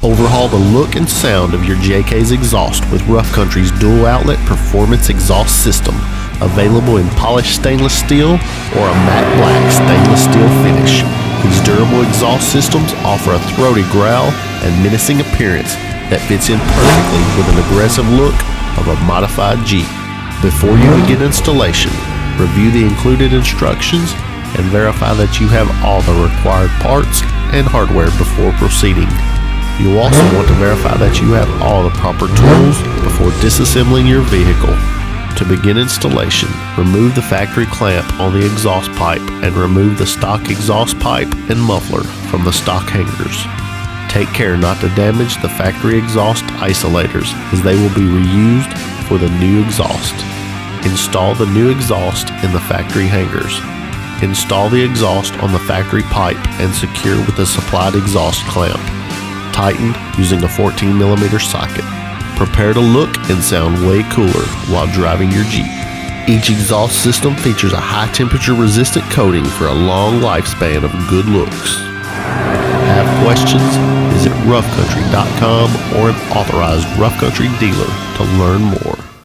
Overhaul the look and sound of your JK's exhaust with Rough Country's dual outlet performance exhaust system, available in polished stainless steel or a matte black stainless steel finish. These durable exhaust systems offer a throaty growl and menacing appearance that fits in perfectly with an aggressive look of a modified Jeep. Before you begin installation, review the included instructions and verify that you have all the required parts and hardware before proceeding. You'll also want to verify that you have all the proper tools before disassembling your vehicle. To begin installation, remove the factory clamp on the exhaust pipe and remove the stock exhaust pipe and muffler from the stock hangers. Take care not to damage the factory exhaust isolators, as they will be reused for the new exhaust. Install the new exhaust in the factory hangers. Install the exhaust on the factory pipe and secure with the supplied exhaust clamp. Tighten using a 14mm socket. Prepare to look and sound way cooler while driving your Jeep. Each exhaust system features a high temperature resistant coating for a long lifespan of good looks. Have questions? Visit roughcountry.com or an authorized Rough Country dealer to learn more.